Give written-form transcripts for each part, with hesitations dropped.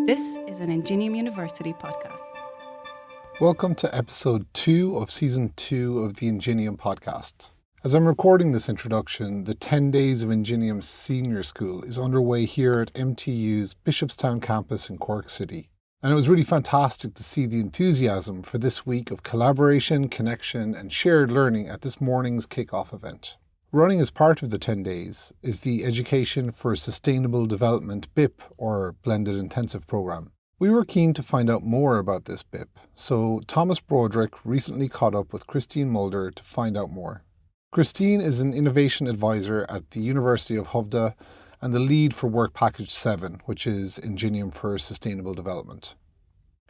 This is an INGENIUM University podcast. Welcome to episode 2 of season 2 of the INGENIUM podcast. As I'm recording this introduction, the 10 days of INGENIUM's senior school is underway here at MTU's Bishopstown campus in Cork City. And it was really fantastic to see the enthusiasm for this week of collaboration, connection and shared learning at this morning's kick-off event. Running as part of the 10 days is the Education for Sustainable Development BIP, or Blended Intensive Programme. We were keen to find out more about this BIP, so Thomas Broderick recently caught up with Christine Mulder to find out more. Christine is an innovation advisor at the University of Skövde and the lead for Work Package 7, which is INGENIUM for Sustainable Development.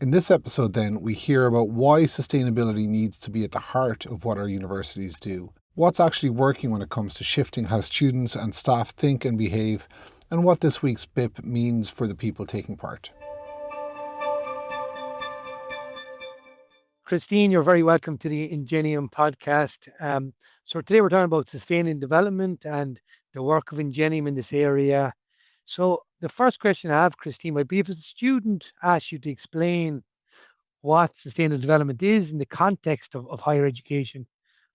In this episode then, we hear about why sustainability needs to be at the heart of what our universities do, what's actually working when it comes to shifting how students and staff think and behave, and what this week's BIP means for the people taking part. Christine, you're very welcome to the INGENIUM podcast. So today we're talking about sustaining development and the work of INGENIUM in this area. So the first question I have, Christine, might be if a student asks you to explain what sustainable development is in the context of higher education,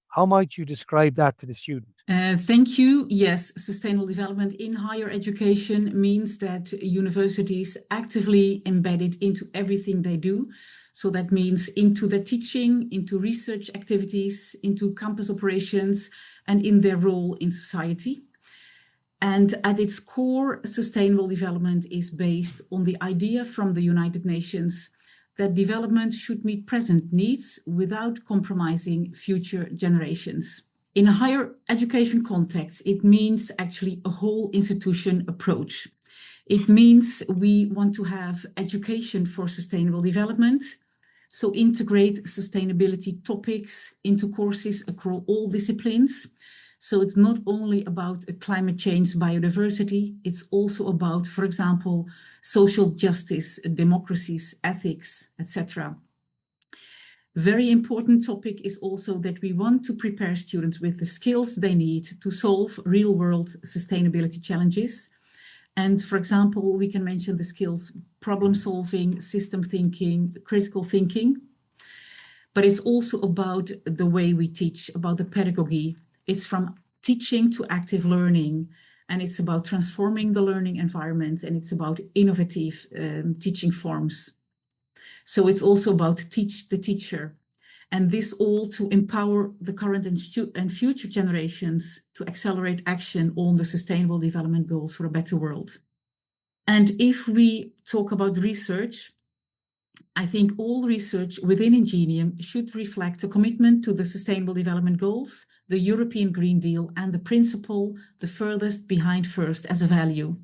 how might you describe that to the student? Thank you. Yes, sustainable development in higher education means that universities actively embed it into everything they do. So that means into their teaching, into research activities, into campus operations, and in their role in society. And at its core, sustainable development is based on the idea from the United Nations that development should meet present needs without compromising future generations. In a higher education context, it means actually a whole institution approach. It means we want to have education for sustainable development, so integrate sustainability topics into courses across all disciplines. So it's not only about climate change, biodiversity, it's also about, for example, social justice, democracies, ethics, etc. Very important topic is also that we want to prepare students with the skills they need to solve real-world sustainability challenges. And for example, we can mention the skills problem solving, system thinking, critical thinking. But it's also about the way we teach, about the pedagogy. It's from teaching to active learning, and it's about transforming the learning environment, and it's about innovative teaching forms. So it's also about teach the teacher, and this all to empower the current and future generations to accelerate action on the Sustainable Development Goals for a better world. And if we talk about research, I think all research within INGENIUM should reflect a commitment to the Sustainable Development Goals, the European Green Deal, and the principle, the furthest behind first, as a value.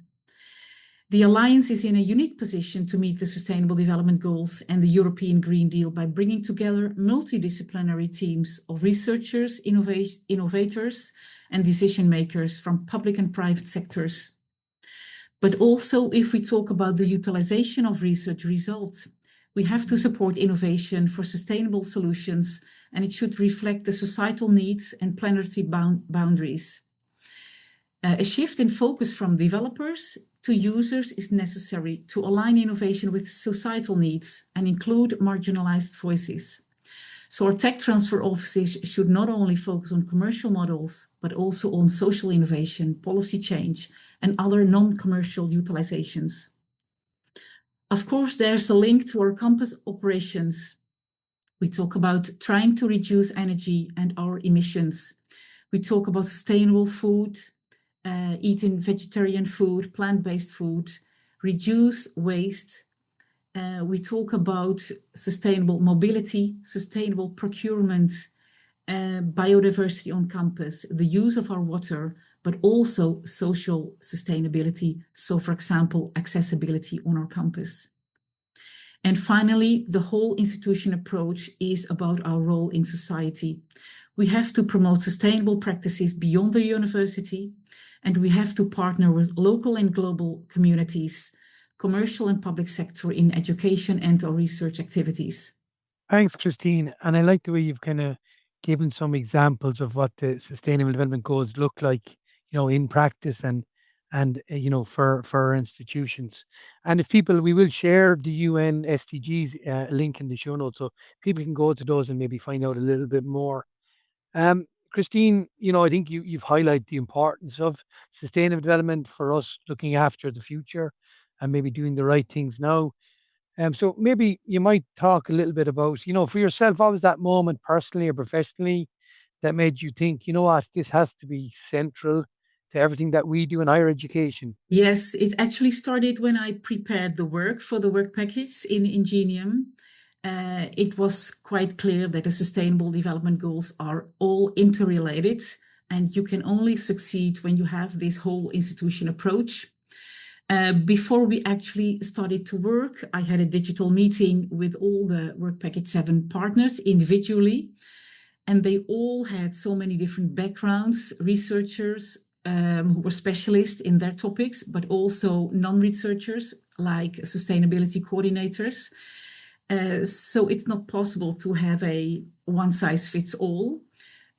The Alliance is in a unique position to meet the Sustainable Development Goals and the European Green Deal by bringing together multidisciplinary teams of researchers, innovators, and decision makers from public and private sectors. But also, if we talk about the utilization of research results, we have to support innovation for sustainable solutions, and it should reflect the societal needs and planetary boundaries. A shift in focus from developers to users is necessary to align innovation with societal needs and include marginalized voices. So our tech transfer offices should not only focus on commercial models, but also on social innovation, policy change, and other non-commercial utilizations. Of course, there's a link to our campus operations. We talk about trying to reduce energy and our emissions. We talk about sustainable food, eating vegetarian food, plant-based food, reduce waste. We talk about sustainable mobility, sustainable procurement, biodiversity on campus, the use of our water, but also social sustainability. So, for example, accessibility on our campus. And finally, the whole institution approach is about our role in society. We have to promote sustainable practices beyond the university, and we have to partner with local and global communities, commercial and public sector in education and our research activities. Thanks, Christine. And I like the way you've kind of given some examples of what the Sustainable Development Goals look like, in practice and and for our institutions. And if people, we will share the UN SDGs link in the show notes, so people can go to those and maybe find out a little bit more. Christine, I think you've highlighted the importance of sustainable development for us looking after the future and maybe doing the right things now. So maybe you might talk a little bit about, for yourself, what was that moment personally or professionally that made you think, what, this has to be central to everything that we do in higher education? Yes, it actually started when I prepared the work for the work package in INGENIUM. It was quite clear that the sustainable development goals are all interrelated, and you can only succeed when you have this whole institution approach. Before we actually started to work, I had a digital meeting with all the Work Package 7 partners individually, and they all had so many different backgrounds, researchers who were specialists in their topics, but also non-researchers like sustainability coordinators. So it's not possible to have a one-size-fits-all.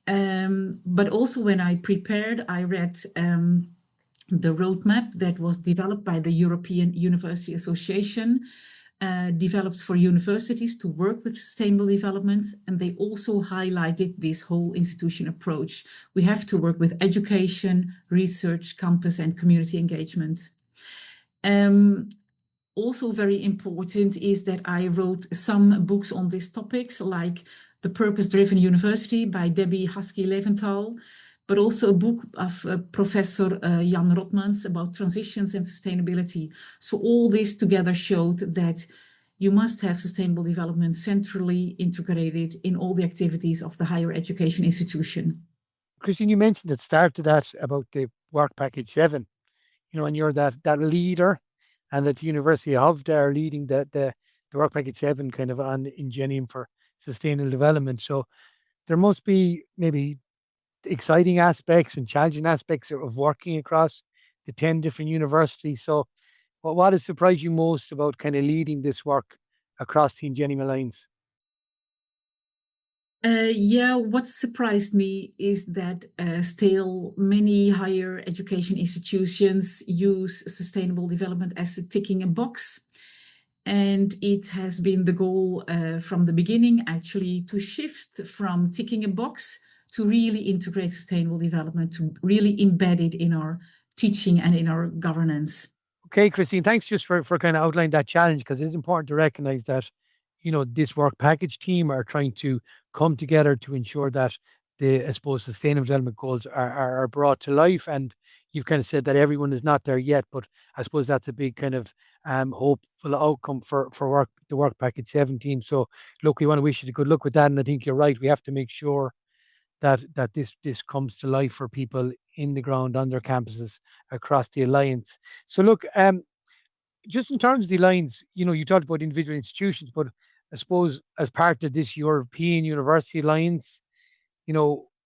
But also when I prepared, I read the roadmap that was developed by the European University Association, developed for universities to work with sustainable development. And they also highlighted this whole institution approach. We have to work with education, research, campus, and community engagement. Also very important is that I wrote some books on these topics, like The Purpose-Driven University by Debbie Husky-Leventhal, but also a book of Professor Jan Rotmans about transitions and sustainability. So all this together showed that you must have sustainable development centrally integrated in all the activities of the higher education institution. Christine, you mentioned at the start of that about the Work Package 7, and you're that leader, and that the University of Ulster are leading the Work Package 7 kind of on Ingenium for sustainable development. So there must be maybe exciting aspects and challenging aspects of working across the 10 different universities. So what has surprised you most about kind of leading this work across the Ingenium Alliance? Yeah, what surprised me is that still many higher education institutions use sustainable development as a ticking a box. And it has been the goal from the beginning, actually, to shift from ticking a box to really integrate sustainable development, to really embed it in our teaching and in our governance. Okay, Christine, thanks just for kind of outlining that challenge, because it's important to recognize that, this work package team are trying to come together to ensure that I suppose, sustainable development goals are brought to life. And you've kind of said that everyone is not there yet, but I suppose that's a big kind of hopeful outcome for the work package 17. So look, we want to wish you good luck with that. And I think you're right. We have to make sure that this comes to life for people in the ground on their campuses across the alliance. So look, just in terms of the alliance, you talked about individual institutions, but I suppose as part of this European University Alliance,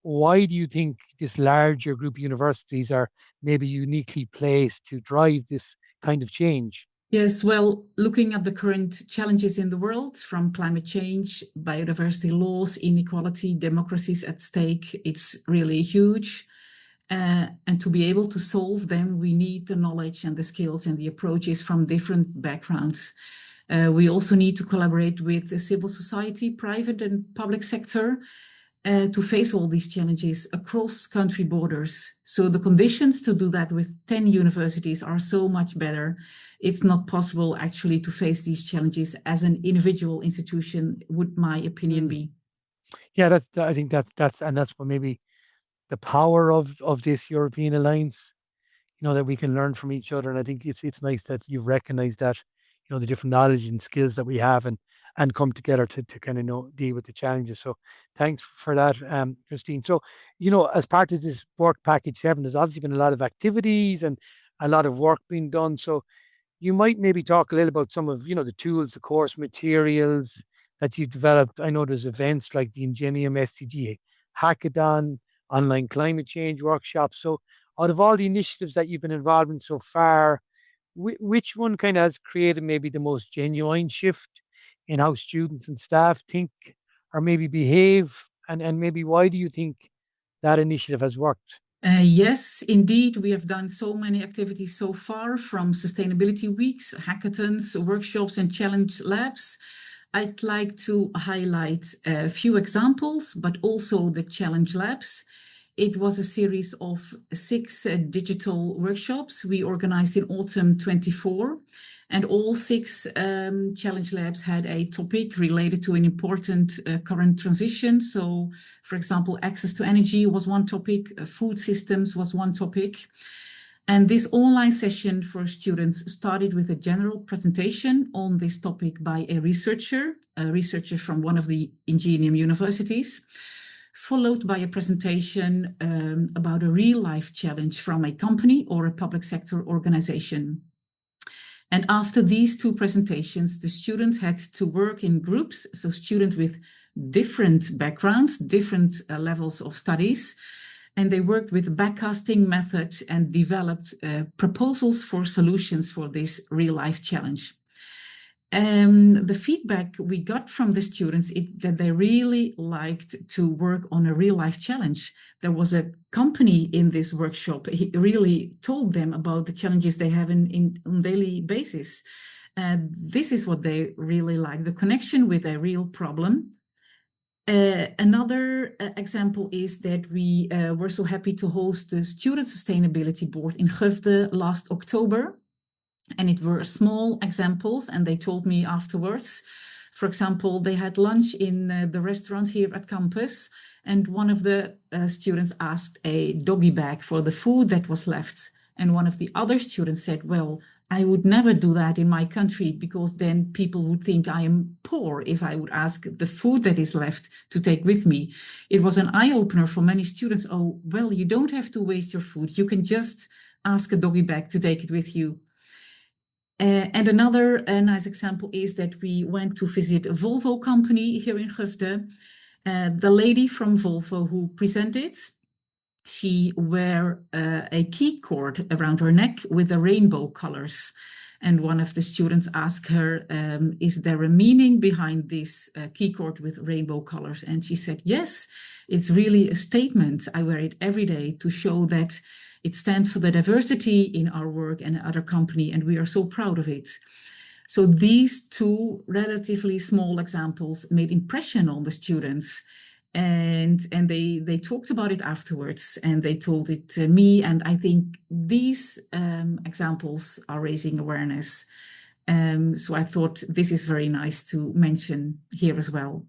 why do you think this larger group of universities are maybe uniquely placed to drive this kind of change? Yes, well, looking at the current challenges in the world, from climate change, biodiversity loss, inequality, democracies at stake, it's really huge. And to be able to solve them, we need the knowledge and the skills and the approaches from different backgrounds. We also need to collaborate with the civil society, private and public sector, to face all these challenges across country borders. So the conditions to do that with 10 universities are so much better. It's not possible actually to face these challenges as an individual institution, would my opinion be. Yeah, I think that's what maybe the power of this European alliance, that we can learn from each other. And I think it's nice that you've recognized that, the different knowledge and skills that we have, and come together to kind of deal with the challenges. So thanks for that, Christine. So, as part of this work package 7, there's obviously been a lot of activities and a lot of work being done. So you might maybe talk a little about some of, the tools, the course materials that you've developed. I know there's events like the Ingenium SDG Hackathon, online climate change workshops. So out of all the initiatives that you've been involved in so far, which one kind of has created maybe the most genuine shift in how students and staff think or maybe behave? And maybe why do you think that initiative has worked? Yes, indeed. We have done so many activities so far, from sustainability weeks, hackathons, workshops, and challenge labs. I'd like to highlight a few examples, but also the challenge labs. It was a series of 6 digital workshops we organized in autumn 24. And all 6 challenge labs had a topic related to an important current transition. So, for example, access to energy was one topic, food systems was one topic. And this online session for students started with a general presentation on this topic by a researcher from one of the INGENIUM universities, followed by a presentation about a real-life challenge from a company or a public sector organization. And after these 2 presentations, the students had to work in groups, so students with different backgrounds, different levels of studies, and they worked with backcasting method and developed proposals for solutions for this real-life challenge. The feedback we got from the students is that they really liked to work on a real-life challenge. There was a company in this workshop. He really told them about the challenges they have on daily basis. This is what they really like, the connection with a real problem. Another example is that we were so happy to host the Student Sustainability Board in Skövde last October. And it were small examples, and they told me afterwards. For example, they had lunch in the restaurant here at campus, and one of the students asked a doggy bag for the food that was left. And one of the other students said, well, I would never do that in my country, because then people would think I am poor if I would ask the food that is left to take with me. It was an eye-opener for many students. Oh, well, you don't have to waste your food. You can just ask a doggy bag to take it with you. And another nice example is that we went to visit a Volvo company here in Skövde. The lady from Volvo who presented, she wore a key cord around her neck with the rainbow colors. And one of the students asked her, is there a meaning behind this key cord with rainbow colors? And she said, yes, it's really a statement. I wear it every day to show that it stands for the diversity in our work and other company, and we are so proud of it. So these 2 relatively small examples made impression on the students, and they talked about it afterwards, and they told it to me. And I think these examples are raising awareness. So I thought this is very nice to mention here as well.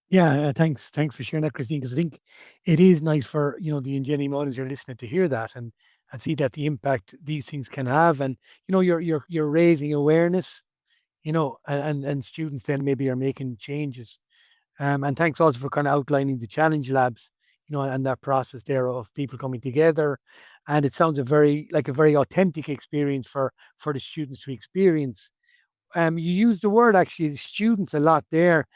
Yeah, thanks for sharing that, Christine, because I think it is nice for the INGENIUM audience you're listening to hear that and see that the impact these things can have, and you're raising awareness, and students then maybe are making changes. And thanks also for kind of outlining the challenge labs, and that process there of people coming together, and it sounds a very authentic experience for the students to experience. You used the word actually, the students, a lot there,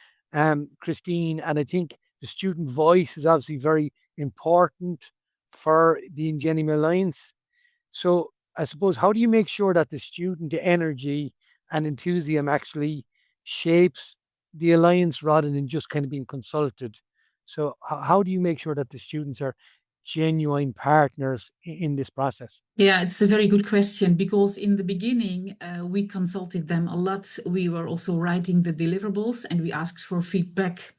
Christine, and I think the student voice is obviously very important for the INGENIUM Alliance. So I suppose, how do you make sure that the student energy and enthusiasm actually shapes the Alliance rather than just kind of being consulted? So how do you make sure that the students are genuine partners in this process? Yeah, it's a very good question, because in the beginning, we consulted them a lot. We were also writing the deliverables and we asked for feedback.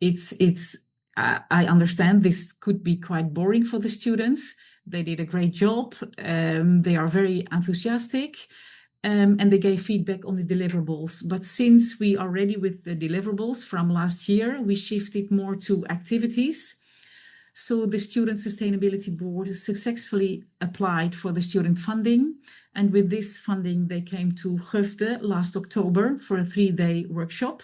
I understand this could be quite boring for the students. They did a great job. They are very enthusiastic. And they gave feedback on the deliverables. But since we are ready with the deliverables from last year, we shifted more to activities. So the Student Sustainability Board successfully applied for the student funding. And with this funding, they came to Skövde last October for a 3-day workshop.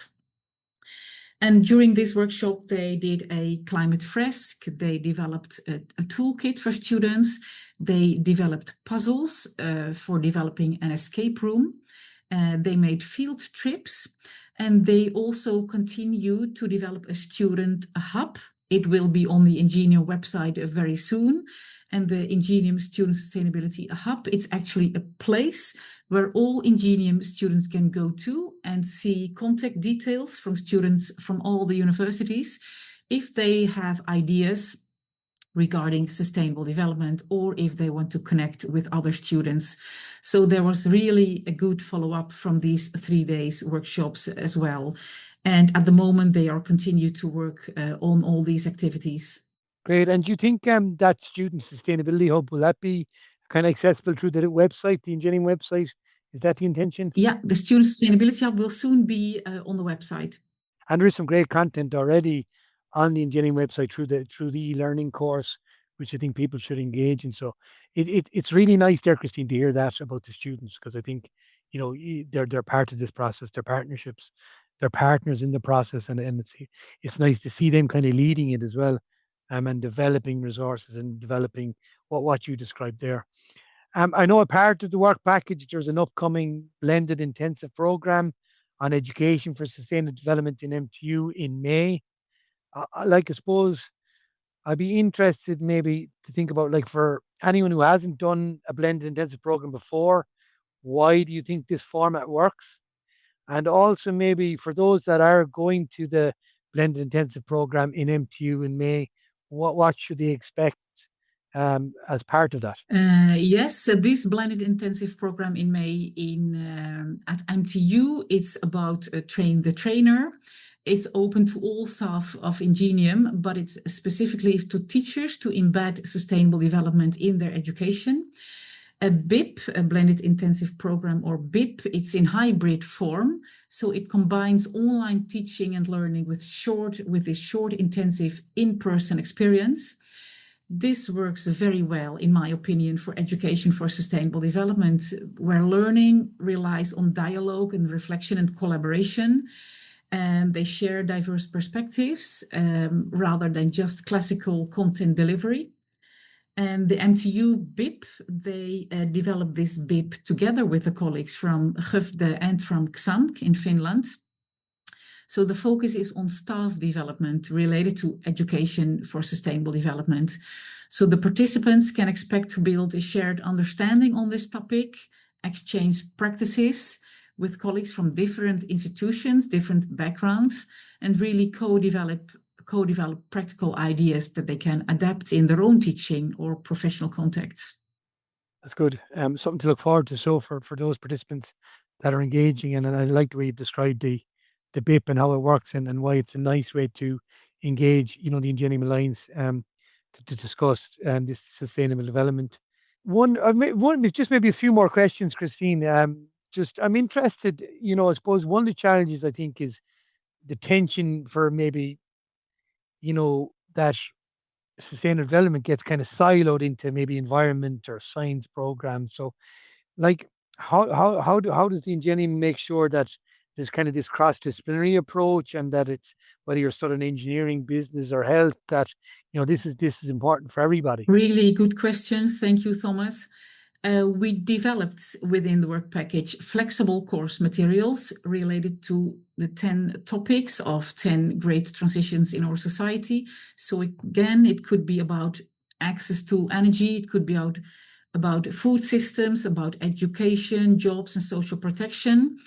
And during this workshop, they did a climate fresque. They developed a toolkit for students. They developed puzzles for developing an escape room. They made field trips. And they also continue to develop a student hub. It will be on the INGENIUM website very soon. And the INGENIUM Student Sustainability Hub, it's actually a place where all INGENIUM students can go to and see contact details from students from all the universities. If they have ideas regarding sustainable development, or if they want to connect with other students. So there was really a good follow-up from these 3 days workshops as well. And at the moment, they are continue to work on all these activities. Great. And do you think that Student Sustainability Hub, will that be kind of accessible through the website, the INGENIUM website? Is that the intention? Yeah, the Student Sustainability Hub will soon be on the website. And there is some great content already on the INGENIUM website through the e-learning course, which I think people should engage in. So it's really nice there, Christine, to hear that about the students, because I think, you know, they're part of this process, they're partnerships, they're partners in the process, and it's nice to see them kind of leading it as well, and developing resources and developing what you described there. I know a part of the work package, there's an upcoming blended intensive program on education for sustainable development in MTU in May. I suppose I'd be interested maybe to think about, like, for anyone who hasn't done a blended intensive program before, why do you think this format works? And also maybe for those that are going to the blended intensive program in MTU in May, what should they expect as part of that? Yes, this blended intensive program in May at MTU, it's about train the trainer. It's open to all staff of INGENIUM, but it's specifically to teachers to embed sustainable development in their education. A BIP, a blended intensive program, or BIP, it's in hybrid form. So it combines online teaching and learning with this short intensive in-person experience. This works very well, in my opinion, for education for sustainable development, where learning relies on dialogue and reflection and collaboration. They share diverse perspectives rather than just classical content delivery. And the MTU BIP, they developed this BIP together with the colleagues from Skövde and from XAMK in Finland. So the focus is on staff development related to education for sustainable development. So the participants can expect to build a shared understanding on this topic, exchange practices with colleagues from different institutions, different backgrounds, and really co-develop practical ideas that they can adapt in their own teaching or professional contexts. That's good. Something to look forward to. So for those participants that are engaging, and I like the way you've described the BIP and how it works, and why it's a nice way to engage, you know, the INGENIUM Alliance to discuss this sustainable development. Just maybe a few more questions, Christine. I'm interested, you know, I suppose one of the challenges I think is the tension for maybe, you know, that sustainable development gets kind of siloed into maybe environment or science programs. So, like, how does the INGENIUM make sure that there's kind of this cross-disciplinary approach, and that it's, whether you're studying engineering, business, or health, that, you know, this is important for everybody? Really good question. Thank you, Thomas. We developed within the work package flexible course materials related to the 10 topics of 10 great transitions in our society. So again, it could be about access to energy, it could be about food systems, about education, jobs, and social protection.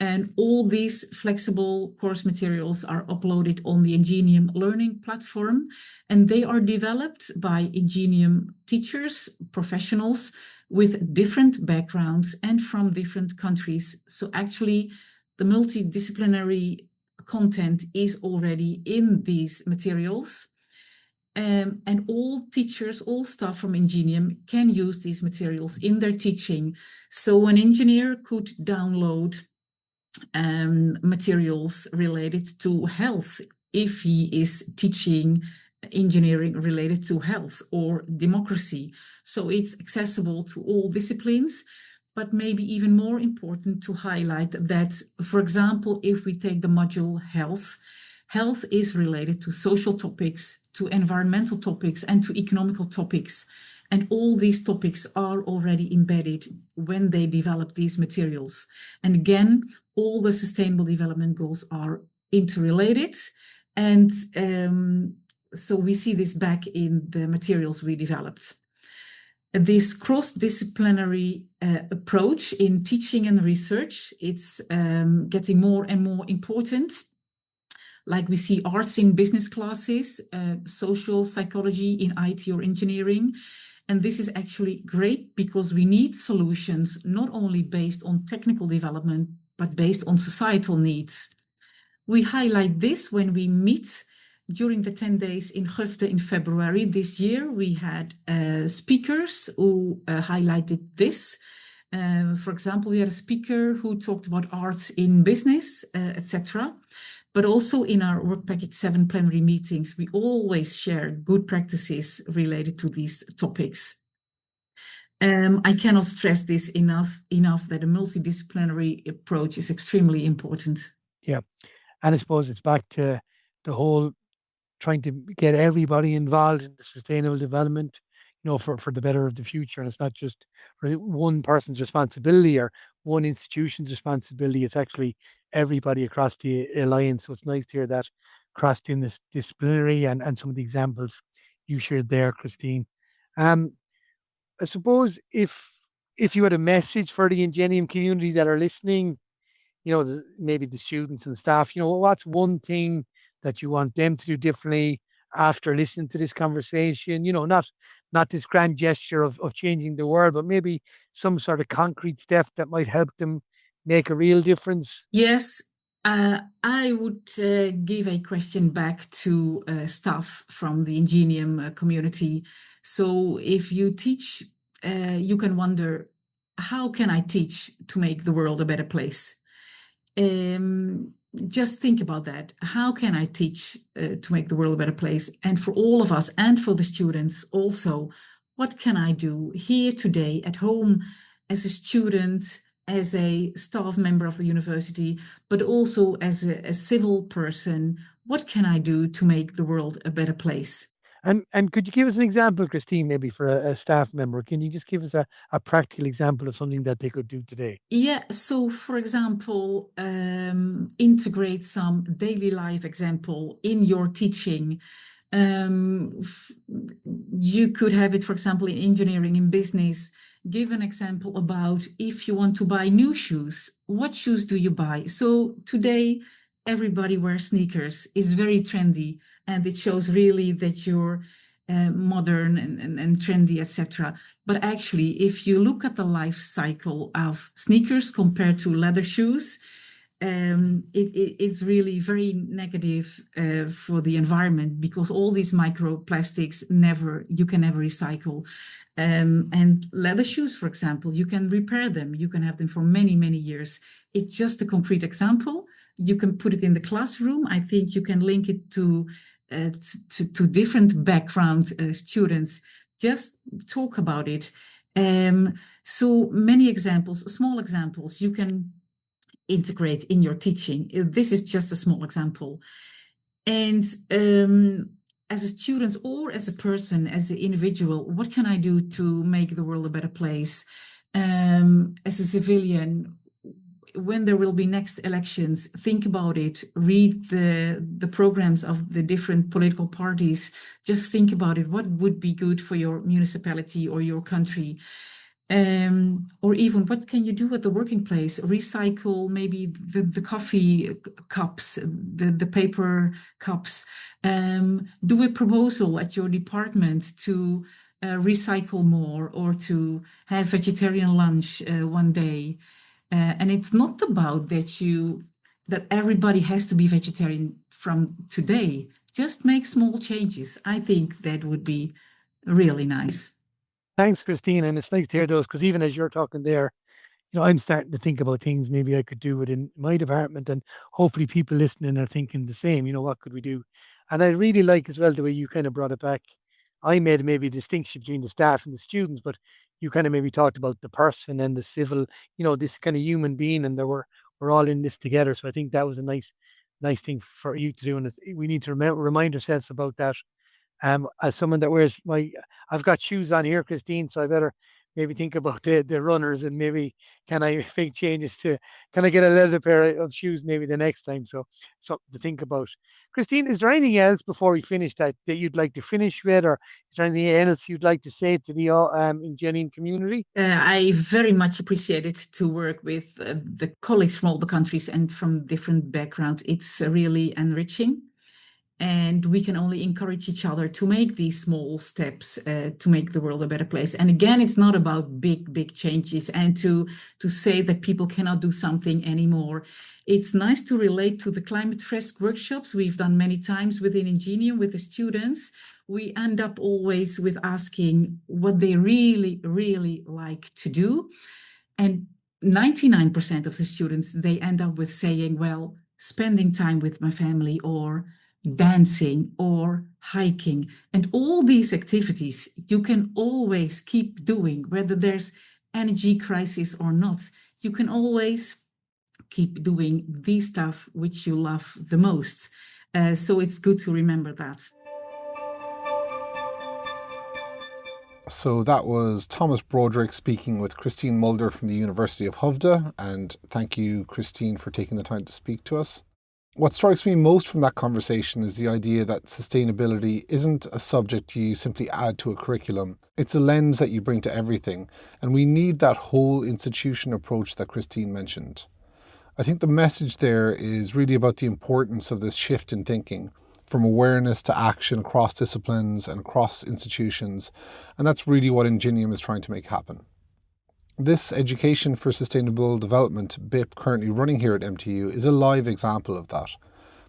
And all these flexible course materials are uploaded on the INGENIUM learning platform, and they are developed by INGENIUM teachers, professionals with different backgrounds and from different countries. So actually, the multidisciplinary content is already in these materials. And all teachers, all staff from INGENIUM can use these materials in their teaching. So an engineer could download materials related to health if he is teaching engineering related to health or democracy. So it's accessible to all disciplines, but maybe even more important to highlight that, for example, if we take the module health is related to social topics, to environmental topics, and to economical topics. And all these topics are already embedded when they develop these materials. And again, all the sustainable development goals are interrelated. And so we see this back in the materials we developed. This cross-disciplinary approach in teaching and research, it's getting more and more important. Like we see arts in business classes, social psychology in IT or engineering. And this is actually great because we need solutions not only based on technical development, but based on societal needs. We highlight this when we meet during the 10 days in Skövde in February this year. We had speakers who highlighted this. For example, we had a speaker who talked about arts in business, etc. But also in our Work Package 7 plenary meetings, we always share good practices related to these topics. I cannot stress this enough that a multidisciplinary approach is extremely important. Yeah. And I suppose it's back to the whole trying to get everybody involved in the sustainable development, for the better of the future. And it's not just one person's responsibility or one institution's responsibility. It's actually everybody across the alliance. So it's nice to hear that cross-disciplinary and some of the examples you shared there, Christine. I suppose if you had a message for the Ingenium community that are listening, maybe the students and staff, what's one thing that you want them to do differently after listening to this conversation? Not this grand gesture of changing the world, but maybe some sort of concrete step that might help them make a real difference. Yes, I would give a question back to staff from the Ingenium community. So if you teach, you can wonder, how can I teach to make the world a better place? Just think about that. How can I teach to make the world a better place? And for all of us and for the students also, what can I do here today at home as a student, as a staff member of the university, but also as a civil person? What can I do to make the world a better place? And could you give us an example, Christine, maybe for a staff member? Can you just give us a practical example of something that they could do today? Yeah, so for example, integrate some daily life example in your teaching. You could have it, for example, in engineering, in business. Give an example about if you want to buy new shoes, what shoes do you buy? So today, everybody wears sneakers. It's very trendy, and it shows really that you're modern and trendy, etc. But actually, if you look at the life cycle of sneakers compared to leather shoes, it's really very negative for the environment, because all these microplastics you can never recycle. And leather shoes, for example, you can repair them. You can have them for many, many years. It's just a concrete example. You can put it in the classroom. I think you can link it to different background students. Just talk about it. So many examples, small examples you can integrate in your teaching. This is just a small example. And as a student or as a person, as an individual, what can I do to make the world a better place? As a civilian, when there will be next elections, think about it, read the programs of the different political parties. Just think about it. What would be good for your municipality or your country? Or even what can you do at the working place? Recycle maybe the coffee cups, the paper cups. Do a proposal at your department to recycle more, or to have vegetarian lunch one day. And it's not about that everybody has to be vegetarian from today. Just make small changes. I think that would be really nice. Thanks, Christine. And it's nice to hear those, because even as you're talking there, I'm starting to think about things maybe I could do within my department, and hopefully people listening are thinking the same. What could we do? And I really like as well the way you kind of brought it back. I made maybe a distinction between the staff and the students, but you kind of maybe talked about the person and the civil, this kind of human being, and we're all in this together. So I think that was a nice thing for you to do, and we need to remind ourselves about that. As someone that wears I've got shoes on here, Christine, so I better maybe think about the runners and maybe can I make changes to, can I get a leather pair of shoes maybe the next time? So something to think about. Christine, is there anything else before we finish that you'd like to finish with, or is there anything else you'd like to say to the Ingenium community? I very much appreciate it to work with the colleagues from all the countries and from different backgrounds. It's really enriching. And we can only encourage each other to make these small steps to make the world a better place. And again, it's not about big changes and to say that people cannot do something anymore. It's nice to relate to the climate risk workshops we've done many times within INGENIUM with the students. We end up always with asking what they really like to do. And 99% of the students, they end up with saying, well, spending time with my family, or dancing, or hiking. And all these activities you can always keep doing, whether there's energy crisis or not. You can always keep doing the stuff which you love the most. So it's good to remember that. So that was Thomas Broderick speaking with Christine Mulder from the University of Skövde, and thank you, Christine, for taking the time to speak to us. What strikes me most from that conversation is the idea that sustainability isn't a subject you simply add to a curriculum. It's a lens that you bring to everything, and we need that whole institution approach that Christine mentioned. I think the message there is really about the importance of this shift in thinking, from awareness to action across disciplines and across institutions, and that's really what INGENIUM is trying to make happen. This Education for Sustainable Development BIP currently running here at MTU is a live example of that.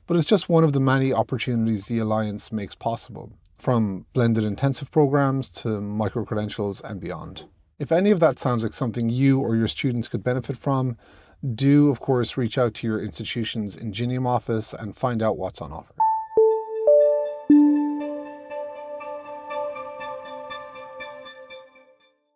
But it's just one of the many opportunities the Alliance makes possible, from blended intensive programs to micro-credentials and beyond. If any of that sounds like something you or your students could benefit from, do of course reach out to your institution's INGENIUM office and find out what's on offer.